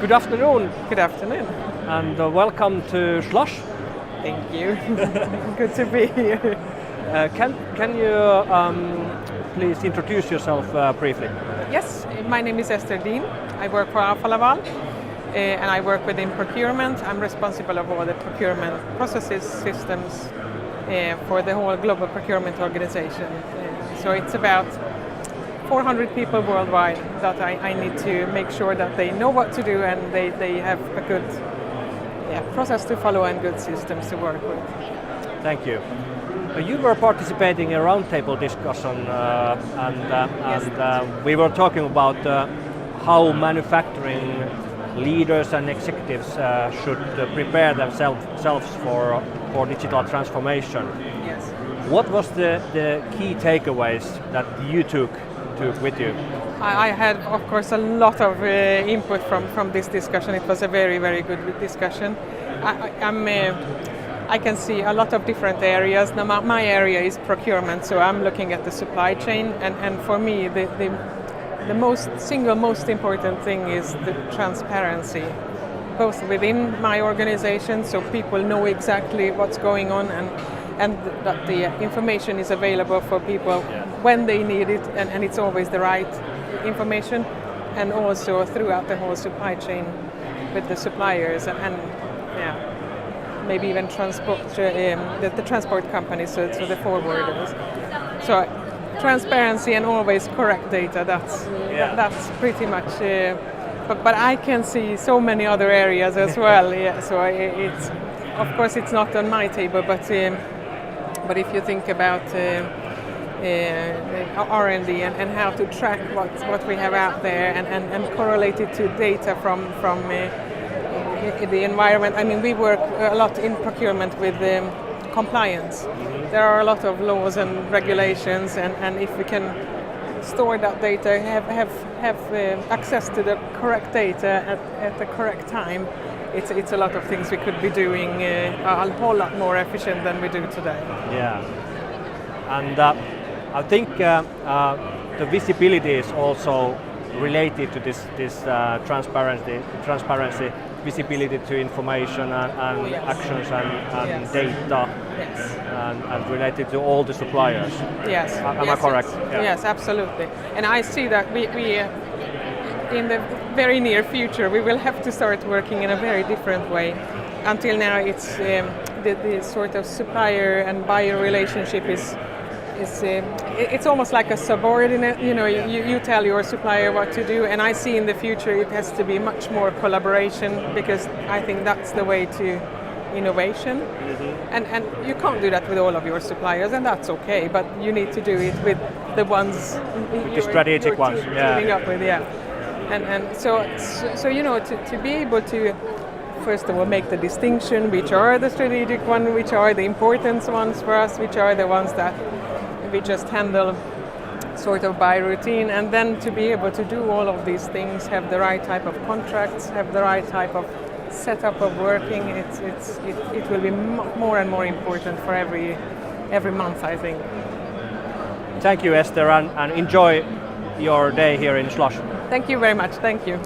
Good afternoon. Good afternoon. And welcome to Slush. Thank you. Good to be here. Can you please introduce yourself briefly? Yes, my name is Eszter Dean. I work for Alfa Laval and I work within procurement. I'm responsible of all the procurement processes, systems for the whole global procurement organization. So it's about 400 people worldwide that I need to make sure that they know what to do and they have a good process to follow and good systems to work with. Thank you. You were participating in a roundtable discussion and we were talking about how manufacturing leaders and executives should prepare themselves for digital transformation. Yes. What was the key takeaways that you took with you? I had, of course, a lot of input from this discussion. It was a very, very good discussion. I can see a lot of different areas. Now, my area is procurement, so I'm looking at the supply chain, and for me, the single most important thing is the transparency, both within my organization, so people know exactly what's going on, and that the information is available for people when they need it, and it's always the right information, and also throughout the whole supply chain with the suppliers and maybe even transport the transport companies, so the forwarders. So transparency and always correct data. That's pretty much. But I can see so many other areas as well. So it's, of course, it's not on my table, but if you think about R&D and how to track what we have out there and correlate it to data from the environment. I mean, we work a lot in procurement with compliance. There are a lot of laws and regulations, and if we can store that data, have access to the correct data at the correct time, it's a lot of things we could be doing a whole lot more efficient than we do today. Yeah, and I think the visibility is also related to this transparency, visibility to information and actions and data, and related to all the suppliers. Yes. Am I correct? Yes. Yeah. Yes, absolutely. And I see that we in the very near future we will have to start working in a very different way. Until now, it's the sort of supplier and buyer relationship is it's almost like a subordinate. You know, you tell your supplier what to do, and I see in the future it has to be much more collaboration, because I think that's the way to innovation. Mm-hmm. And you can't do that with all of your suppliers, and that's okay. But you need to do it with the ones the strategic ones. Teaming up with, and so you know, to be able to first of all make the distinction, which are the strategic ones, which are the important ones for us, which are the ones that we just handle sort of by routine, and then to be able to do all of these things, have the right type of contracts, have the right type of setup of working. It will be more and more important for every month, I think. Thank you, Eszter, and enjoy your day here in Slush. Thank you very much. Thank you.